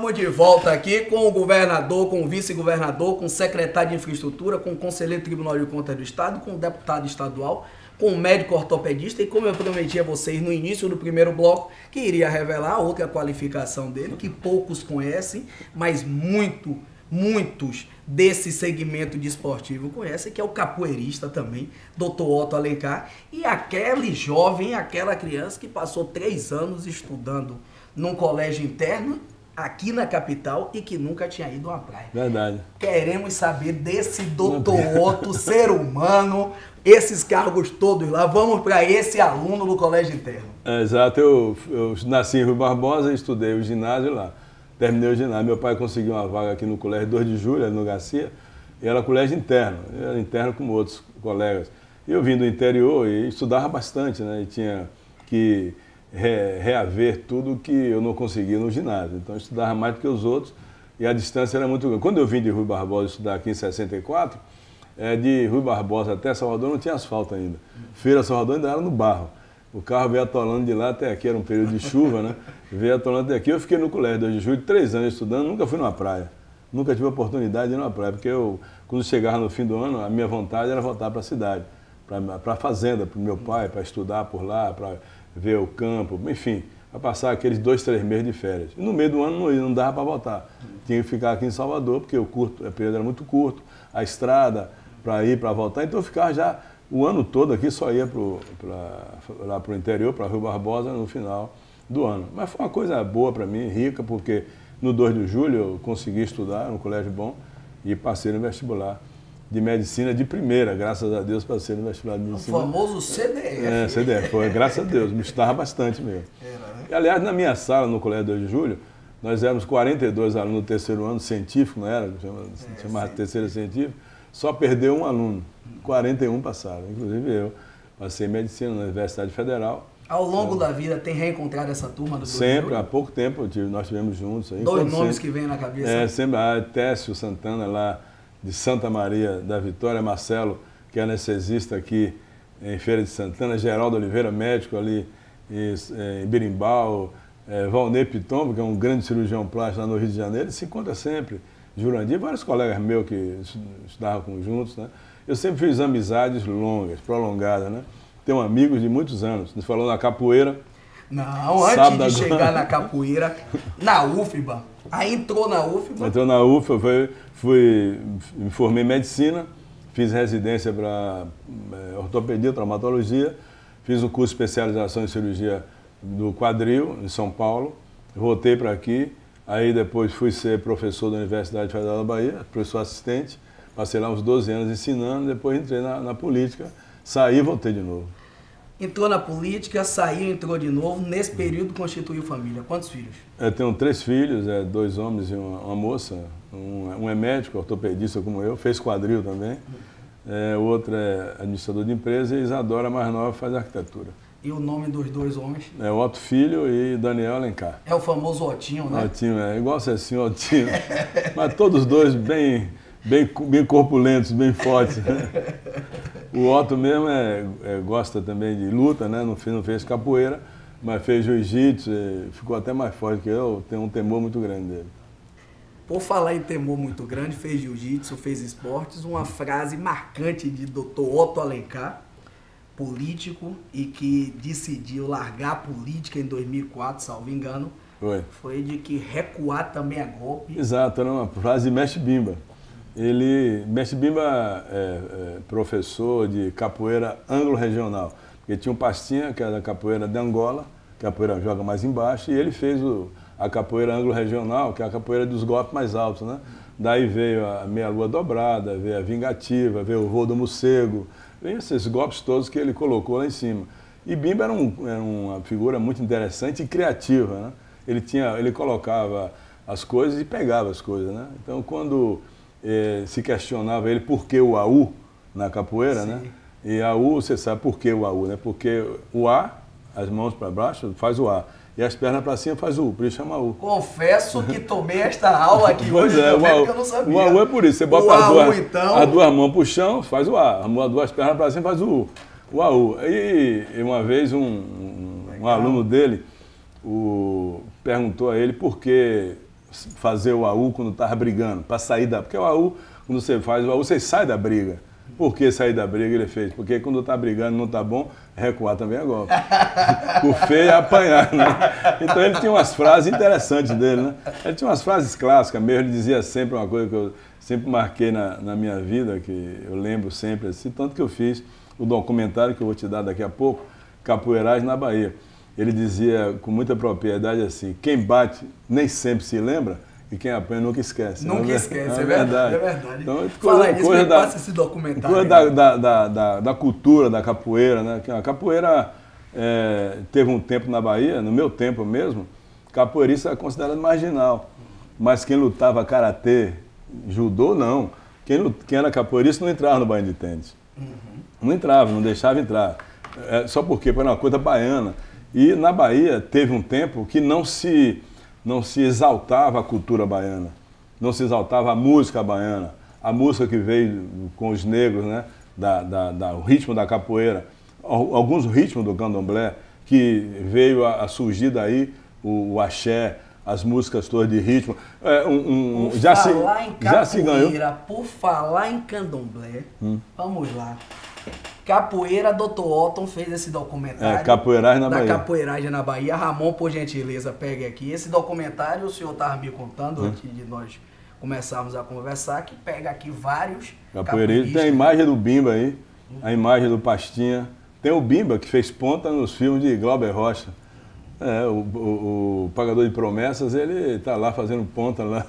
Estamos de volta aqui com o governador, com o vice-governador, com o secretário de infraestrutura, com o conselheiro do Tribunal de Contas do Estado, com o deputado estadual, com o médico ortopedista e como eu prometi a vocês no início do primeiro bloco, que iria revelar outra qualificação dele, que poucos conhecem, mas muitos desse segmento de esportivo conhecem, que é o capoeirista também, Dr. Otto Alencar, e aquele jovem, aquela criança que passou 3 anos estudando num colégio interno aqui na capital e que nunca tinha ido a uma praia. Verdade. Queremos saber desse Dr. Otto, ser humano, esses cargos todos lá. Vamos para esse aluno do colégio interno. Exato. Eu nasci em Rui Barbosa e estudei o ginásio lá. Terminei o ginásio. Meu pai conseguiu uma vaga aqui no colégio 2 de Julho, ali no Garcia, e era colégio interno. Eu era interno como outros colegas. Eu vim do interior e estudava bastante, né? E tinha que reaver tudo que eu não conseguia no ginásio. Então eu estudava mais do que os outros e a distância era muito grande. Quando eu vim de Rui Barbosa estudar aqui em 64, de Rui Barbosa até Salvador não tinha asfalto ainda. Feira Salvador ainda era no barro. O carro veio atolando de lá até aqui, era um período de chuva, né? Veio atolando até aqui. Eu fiquei no colégio 2 de Julho, 3 anos estudando, nunca fui numa praia. Nunca tive a oportunidade de ir numa praia, porque quando chegava no fim do ano, a minha vontade era voltar para a cidade, para a fazenda, para o meu pai, para estudar por lá, para ver o campo, enfim, para passar aqueles 2, 3 meses de férias. E no meio do ano não dava para voltar. Tinha que ficar aqui em Salvador, porque o período era muito curto, a estrada para ir, para voltar, então eu ficava já o ano todo aqui, só ia lá para o interior, para Rui Barbosa, no final do ano. Mas foi uma coisa boa para mim, rica, porque no 2 de julho eu consegui estudar num colégio bom e passei no vestibular de medicina de primeira, graças a Deus, passei no vestibular de medicina. O famoso CDF. CDF, foi, graças a Deus, me estudava bastante mesmo. Era, né? E, aliás, na minha sala, no colégio 2 de julho, nós éramos 42 alunos do 3º ano, científico, não era? Chamava terceiro científico, só perdeu um aluno, 41 passaram, inclusive eu. Passei medicina na Universidade Federal. Ao longo da vida, tem reencontrado essa turma do 2 de julho? Sempre, há pouco tempo nós estivemos juntos. Aí, 2 nomes que vêm na cabeça. Sempre, Técio Santana, lá de Santa Maria da Vitória, Marcelo, que é anestesista aqui em Feira de Santana, Geraldo Oliveira, médico ali em Birimbau, Valnei Pitombo, que é um grande cirurgião plástico lá no Rio de Janeiro, ele se encontra sempre. Jurandir, vários colegas meus que estudavam juntos, né? Eu sempre fiz amizades longas, prolongadas, né? Tenho amigos de muitos anos. Nos falou na capoeira. Não, antes de chegar na capoeira, na UFBA. Aí entrou na UFBA. Entrou na UFBA, me formei em medicina, fiz residência para ortopedia, traumatologia, fiz um curso de especialização em cirurgia do quadril, em São Paulo, voltei para aqui, aí depois fui ser professor da Universidade Federal da Bahia, professor assistente, passei lá uns 12 anos ensinando, depois entrei na política, saí e voltei de novo. Entrou na política, saiu, entrou de novo. Nesse período constituiu família. Quantos filhos? Eu tenho 3 filhos, 2 homens e uma moça. Um é médico, ortopedista como eu, fez quadril também. O outro é administrador de empresa e Isadora, mais nova, faz arquitetura. E o nome dos 2 homens? É Otto Filho e Daniel Alencar. É o famoso Otinho, né? Otinho, igual o Cecinho, Otinho. Mas todos 2 bem corpulentos, bem fortes. O Otto mesmo gosta também de luta, né? Não fez capoeira, mas fez jiu-jitsu, ficou até mais forte que eu, tenho um temor muito grande dele. Por falar em temor muito grande, fez jiu-jitsu, fez esportes, uma frase marcante de Dr. Otto Alencar, político, e que decidiu largar a política em 2004, salvo engano, foi de que recuar também é golpe. Exato, era uma frase de Mestre Bimba. Mestre Bimba é professor de capoeira anglo-regional, porque tinha um Pastinha, que era da capoeira de Angola, que a capoeira joga mais embaixo, e ele fez a capoeira anglo-regional, que é a capoeira dos golpes mais altos, né? Daí veio a meia-lua dobrada, veio a vingativa, veio o voo do morcego, veio esses golpes todos que ele colocou lá em cima. E Bimba era uma figura muito interessante e criativa, né? Ele colocava as coisas e pegava as coisas, né? Então, quando se questionava ele por que o AU na capoeira, né? E AU, você sabe por que o AU, né? Porque o A, as mãos para baixo, faz o A. E as pernas para cima faz o U, por isso chama U. Confesso que tomei esta aula aqui hoje também, porque eu não sabia. O AU é por isso, você bota as 2 mãos para o chão, faz o A. As 2 pernas para cima, faz o U. O AU. E uma vez um aluno dele perguntou a ele por que fazer o AU quando estava brigando, para sair da... Porque o AU, quando você faz o AU, você sai da briga. Por que sair da briga ele fez? Porque quando está brigando não está bom, recuar também é golpe. O feio é apanhar, né? Então ele tinha umas frases interessantes dele, né? Ele tinha umas frases clássicas mesmo, ele dizia sempre uma coisa que eu sempre marquei na minha vida, que eu lembro sempre assim, tanto que eu fiz o documentário que eu vou te dar daqui a pouco, Capoeiragem na Bahia. Ele dizia com muita propriedade assim, quem bate nem sempre se lembra, e quem apanha nunca esquece. Nunca esquece, é verdade. É verdade. Então, fala nisso, como passa esse documentário. Coisa da cultura, da capoeira, né? A capoeira teve um tempo na Bahia, no meu tempo mesmo, capoeirista era considerado marginal. Mas quem lutava karatê, judô, não. Quem era capoeirista não entrava no banho de tênis. Não entrava, não deixava entrar. Só porque era uma coisa baiana. E na Bahia teve um tempo que não se exaltava a cultura baiana, não se exaltava a música baiana, a música que veio com os negros, né, o ritmo da capoeira, alguns ritmos do candomblé, que veio a surgir daí o axé, as músicas todas de ritmo. Já se ganhou. Por falar em candomblé, vamos lá. Capoeira, Dr. Otton fez esse documentário. Capoeiragem na Bahia. Da Capoeiragem na Bahia. Ramon, por gentileza, pegue aqui. Esse documentário, o senhor estava me contando, antes de nós começarmos a conversar, que pega aqui vários capoeiristas. Tem a imagem do Bimba aí, a imagem do Pastinha. Tem o Bimba, que fez ponta nos filmes de Glauber Rocha. O Pagador de Promessas, ele está lá fazendo ponta lá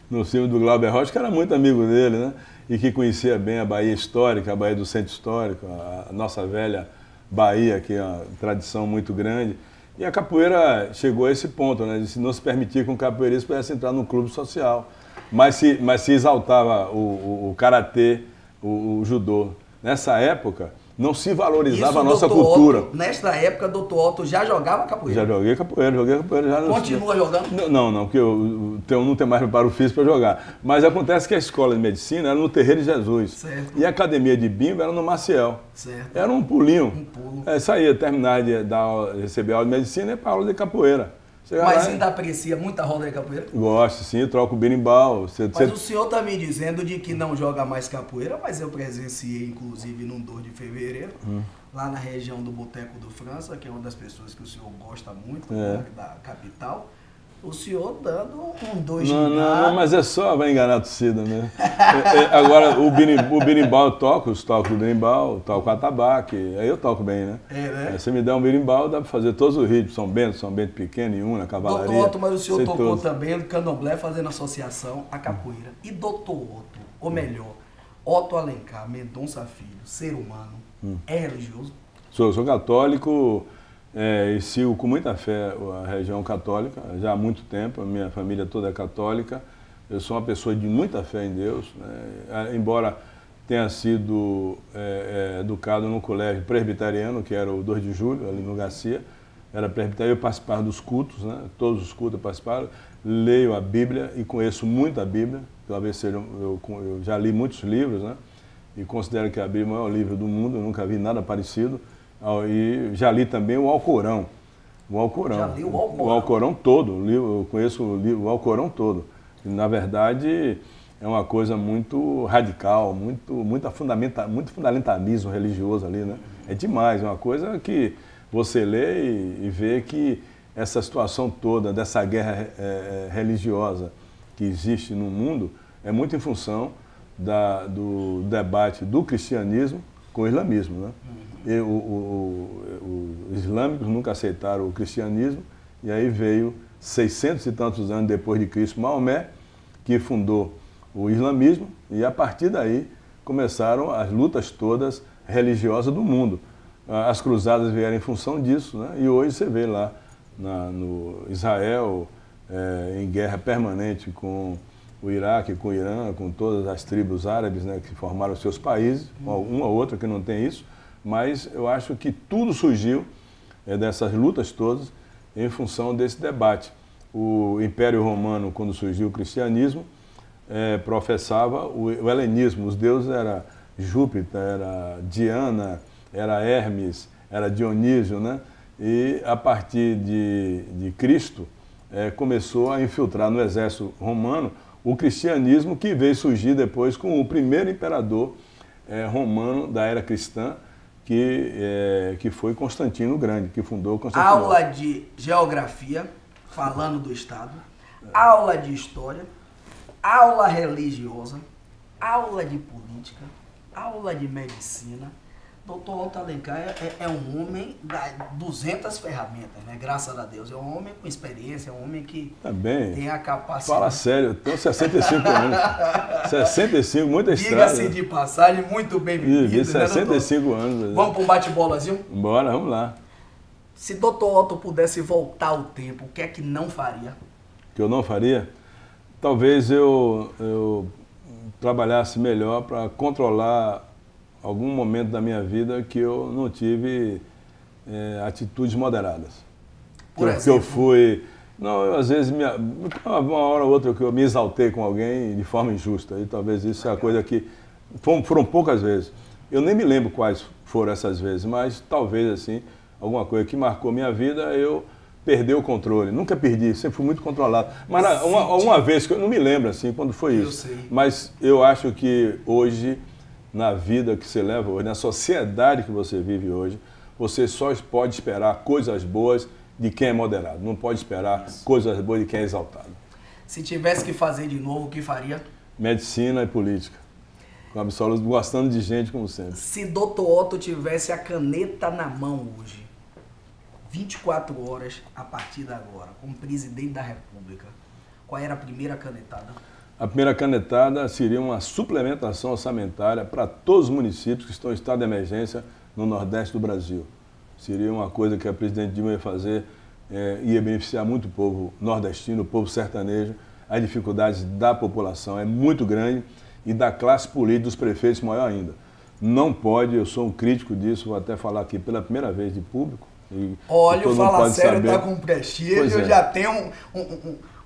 no filme do Glauber Rocha, que era muito amigo dele, né? E que conhecia bem a Bahia histórica, a Bahia do Centro Histórico, a nossa velha Bahia, que é uma tradição muito grande. E a capoeira chegou a esse ponto, né? De não se permitir que um capoeirista pudesse entrar num clube social. Mas se exaltava o karatê, o judô. Nessa época, não se valorizava a nossa cultura. Nesta época, Dr. Otton já jogava capoeira? Já joguei capoeira. Já continua jogando? Não, porque eu não tenho mais preparo físico para jogar. Mas acontece que a escola de medicina era no Terreiro de Jesus. Certo. E a academia de Bimba era no Maciel. Certo. Era um pulinho. Um pulo. Saía, terminar de receber aula de medicina e para aula de capoeira. Mas ainda aprecia muita roda de capoeira? Gosto, sim, troco o berimbau. Mas o senhor está me dizendo de que não joga mais capoeira, mas eu presenciei, inclusive, num 2 de fevereiro, lá na região do Boteco do França, que é uma das pessoas que o senhor gosta muito, da capital. O senhor dando um 2 de Não, mas é só vai enganar a torcida, né? Agora, o berimbau eu toco, os tocos do berimbau, toco atabaque, aí eu toco bem, né? Né? Se me der um berimbau, dá para fazer todos os ritmos, São Bento pequeno, Iuna, Cavalaria. Dr. Otton, mas o senhor tocou também no candomblé, fazendo associação à capoeira. E Dr. Otton, ou melhor, Otto Alencar Mendonça Filho, ser humano, é religioso? Sou católico. E sigo com muita fé a região católica, já há muito tempo, a minha família toda é católica, eu sou uma pessoa de muita fé em Deus, né? Embora tenha sido educado num colégio presbiteriano, que era o 2 de Julho, ali no Garcia, era presbiteriano, eu participava dos cultos, né? Todos os cultos eu participava, leio a Bíblia e conheço muito a Bíblia, talvez eu já li muitos livros, né? E considero que a Bíblia é o maior livro do mundo, eu nunca vi nada parecido. E já li também o Alcorão. Já li o Alcorão? O Alcorão todo. Eu conheço o Alcorão todo. E, na verdade, é uma coisa muito radical, muito fundamentalismo religioso ali, né? É demais, é uma coisa que você lê e vê que essa situação toda, dessa guerra religiosa que existe no mundo, é muito em função do debate do cristianismo com o islamismo, né? Os islâmicos nunca aceitaram o cristianismo, e aí veio 600 e tantos anos depois de Cristo, Maomé, que fundou o islamismo, e a partir daí começaram as lutas todas religiosas do mundo. As cruzadas vieram em função disso, né? E hoje você vê lá no Israel em guerra permanente com o Iraque, com o Irã, com todas as tribos árabes, né, que formaram seus países, uma ou outra que não tem isso. Mas eu acho que tudo surgiu dessas lutas todas em função desse debate. O Império Romano, quando surgiu o cristianismo, professava o helenismo. Os deuses eram Júpiter, era Diana, era Hermes, era Dionísio, né? E a partir de Cristo, começou a infiltrar no exército romano o cristianismo, que veio surgir depois com o primeiro imperador romano da era cristã, que foi Constantino o Grande, que fundou Constantinopla. Aula de geografia, falando do Estado, aula de história, aula religiosa, aula de política, aula de medicina. Doutor Otto Alencar é um homem de 200 ferramentas, né? Graças a Deus. É um homem com experiência, é um homem que tem a capacidade... Fala sério, eu tenho 65 anos. 65, muita estrada. Diga-se de passagem, muito bem vivido, 65 anos. Vamos para um bate-bolazinho? Bora, vamos lá. Se doutor Otto pudesse voltar ao tempo, o que é que não faria? Que eu não faria? Talvez eu trabalhasse melhor para controlar algum momento da minha vida que eu não tive atitudes moderadas. Por exemplo? Que eu fui... Não, eu, às vezes, uma hora ou outra que eu me exaltei com alguém de forma injusta. E talvez isso é a coisa que... Foram poucas vezes. Eu nem me lembro quais foram essas vezes, mas talvez, assim, alguma coisa que marcou minha vida, eu perdi o controle. Nunca perdi, sempre fui muito controlado. Mas uma vez, que eu não me lembro, assim, quando foi isso. Eu sei. Mas eu acho que hoje, na vida que você leva hoje, na sociedade que você vive hoje, você só pode esperar coisas boas de quem é moderado. Não pode esperar coisas boas de quem é exaltado. Se tivesse que fazer de novo, o que faria? Medicina e política. Com absoluto, gostando de gente como sempre. Se Dr. Otto tivesse a caneta na mão hoje, 24 horas a partir de agora, como presidente da República, qual era a primeira canetada? A primeira canetada seria uma suplementação orçamentária para todos os municípios que estão em estado de emergência no Nordeste do Brasil. Seria uma coisa que a presidente Dilma ia fazer, ia beneficiar muito o povo nordestino, o povo sertanejo. As dificuldades da população é muito grande e da classe política dos prefeitos maior ainda. Não pode, eu sou um crítico disso, vou até falar aqui pela primeira vez de público. Olha, o Fala Sério tá com prestígio, já tem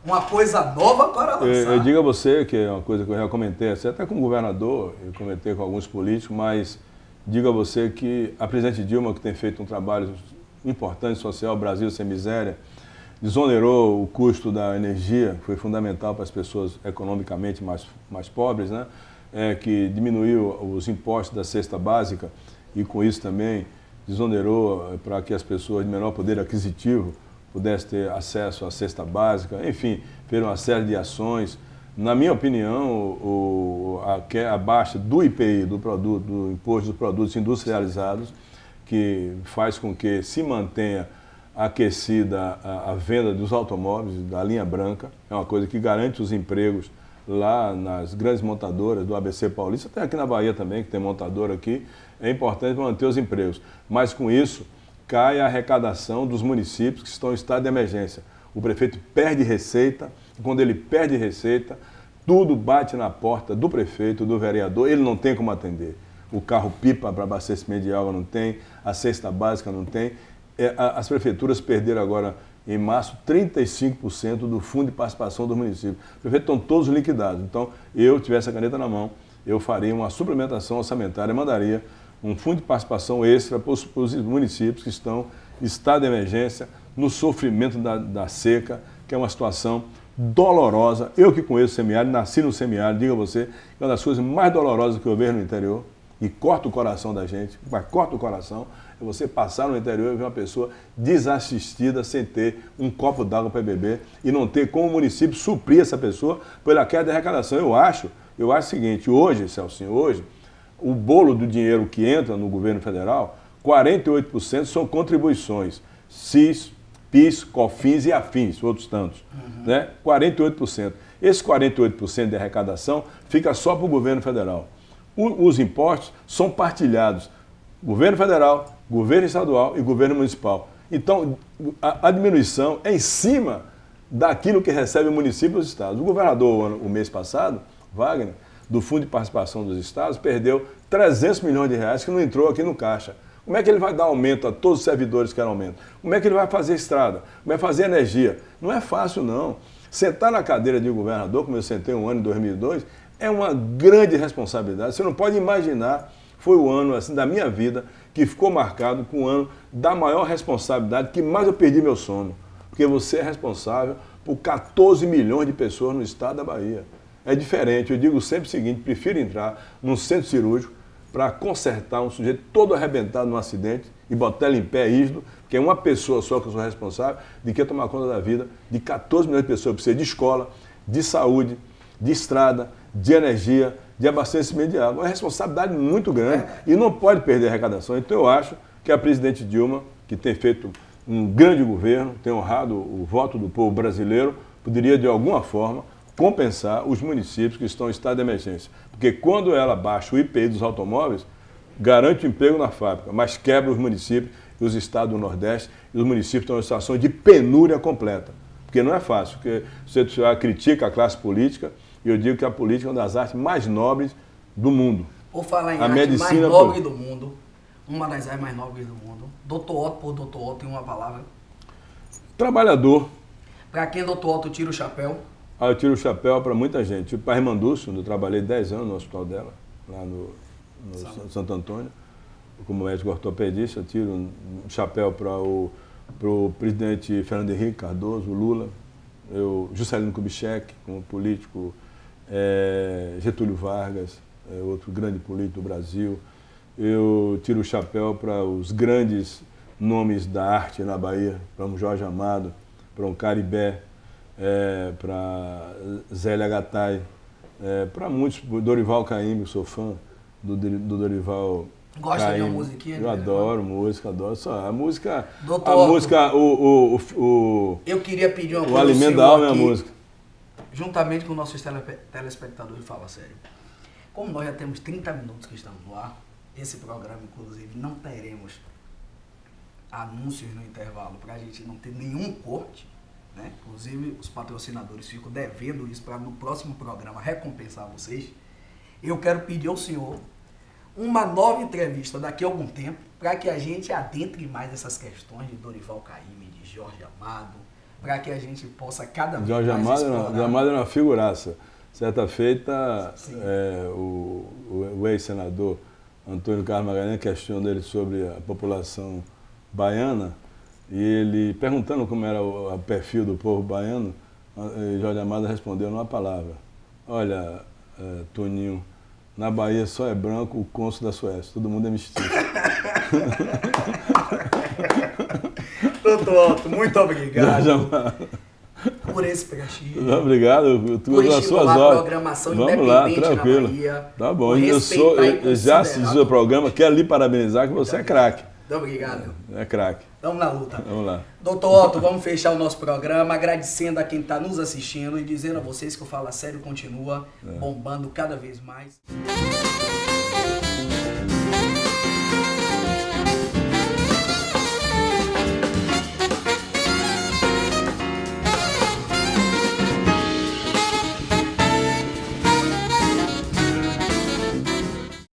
uma coisa nova para lançar. Eu digo a você, que é uma coisa que eu já comentei, até como governador, eu comentei com alguns políticos, mas digo a você que a presidente Dilma, que tem feito um trabalho importante social, Brasil Sem Miséria, desonerou o custo da energia, que foi fundamental para as pessoas economicamente mais pobres, né? Que diminuiu os impostos da cesta básica e com isso também desonerou para que as pessoas de menor poder aquisitivo pudessem ter acesso à cesta básica, enfim, fez uma série de ações. Na minha opinião, a baixa do IPI, do Imposto dos Produtos Industrializados, que faz com que se mantenha aquecida a venda dos automóveis da linha branca, é uma coisa que garante os empregos lá nas grandes montadoras do ABC Paulista, até aqui na Bahia também, que tem montadora aqui, é importante para manter os empregos. Mas com isso, cai a arrecadação dos municípios que estão em estado de emergência. O prefeito perde receita, e quando ele perde receita, tudo bate na porta do prefeito, do vereador, ele não tem como atender. O carro-pipa para abastecimento de água não tem, a cesta básica não tem. As prefeituras perderam agora, em março, 35% do fundo de participação do município. Os prefeitos estão todos liquidados. Então, eu tivesse a caneta na mão, eu faria uma suplementação orçamentária, mandaria um fundo de participação extra para os municípios que estão em estado de emergência, no sofrimento da seca, que é uma situação dolorosa. Eu que conheço o semiárido, nasci no semiárido, digo a você, é uma das coisas mais dolorosas que eu vejo no interior, e corta o coração da gente, mas corta o coração, é você passar no interior e ver uma pessoa desassistida sem ter um copo d'água para beber e não ter como o município suprir essa pessoa pela queda de arrecadação. Eu acho o seguinte, hoje, Celcinho, o bolo do dinheiro que entra no governo federal, 48% são contribuições, CIS, PIS, COFINS e afins, outros tantos, né? 48%. Esse 48% de arrecadação fica só para o governo federal. Os impostos são partilhados, governo federal, governo estadual e governo municipal. Então, a diminuição é em cima daquilo que recebe o município e os estados. O governador, o mês passado, Wagner, do Fundo de Participação dos Estados, perdeu 300 milhões de reais que não entrou aqui no Caixa. Como é que ele vai dar aumento a todos os servidores que querem aumento? Como é que ele vai fazer estrada? Como é fazer energia? Não é fácil, não. Sentar na cadeira de governador, como eu sentei um ano em 2002, é uma grande responsabilidade. Você não pode imaginar, foi o ano assim, da minha vida que ficou marcado com o ano da maior responsabilidade, que mais eu perdi meu sono. Porque você é responsável por 14 milhões de pessoas no estado da Bahia. É diferente, eu digo sempre o seguinte, prefiro entrar num centro cirúrgico para consertar um sujeito todo arrebentado num acidente e botar ele em pé rígido, que é uma pessoa só que eu sou responsável, de que tomar conta da vida de 14 milhões de pessoas, precisa de escola, de saúde, de estrada, de energia, de abastecimento de água. É uma responsabilidade muito grande e não pode perder a arrecadação. Então eu acho que a presidente Dilma, que tem feito um grande governo, tem honrado o voto do povo brasileiro, poderia de alguma forma compensar os municípios que estão em estado de emergência. Porque quando ela baixa o IPI dos automóveis, garante o emprego na fábrica, mas quebra os municípios e os estados do Nordeste, e os municípios estão em situação de penúria completa. Porque não é fácil, porque você critica a classe política, e eu digo que a política é uma das artes mais nobres do mundo. Por falar em arte mais nobre do mundo, uma das artes mais nobres do mundo, Dr. Otto, por Dr. Otto, em uma palavra. Trabalhador. Para quem Dr. Otto tira o chapéu? Eu tiro o chapéu para muita gente. Tipo, para a irmã Dulce, onde eu trabalhei 10 anos no hospital dela, lá no Santo Antônio, como médico ortopedista, eu tiro um chapéu para o presidente Fernando Henrique Cardoso, o Lula, Juscelino Kubitschek, como político, Getúlio Vargas, outro grande político do Brasil. Eu tiro o chapéu para os grandes nomes da arte na Bahia, para um Jorge Amado, para um Caribé, para Zélia Gattai, para muitos, Dorival Caymmi, sou fã do Dorival. Gosta de uma musiquinha? Eu adoro música, adoro. Só a música. Doutor a música, eu queria pedir uma coisa. O alimento da alma é a música. Juntamente com nossos telespectadores, fala sério. Como nós já temos 30 minutos que estamos no ar, esse programa, inclusive, não teremos anúncios no intervalo para a gente não ter nenhum corte, né? Inclusive, os patrocinadores ficam devendo isso para no próximo programa recompensar vocês. Eu quero pedir ao senhor uma nova entrevista daqui a algum tempo para que a gente adentre mais essas questões de Dorival Caymmi, de Jorge Amado, para que a gente possa cada vez Jorge mais explorar. Jorge Amado era uma figuraça. Certa feita, o ex-senador Antônio Carlos Magalhães questionou ele sobre a população baiana e ele, perguntando como era o perfil do povo baiano, Jorge Amado respondeu numa palavra: olha, Toninho, na Bahia só é branco o cônsul da Suécia, todo mundo é mestiço. Doutor Otto, muito obrigado por esse prestígio. Obrigado, tudo nas suas horas. Programação Vamos lá, tranquilo. Bahia, tá bom, eu já assisti o programa, quero lhe parabenizar que você é craque. Muito obrigado. É craque. Vamos na luta. Vamos lá. Doutor Otto, vamos fechar o nosso programa agradecendo a quem está nos assistindo e dizendo a vocês que o Fala Sério continua bombando cada vez mais.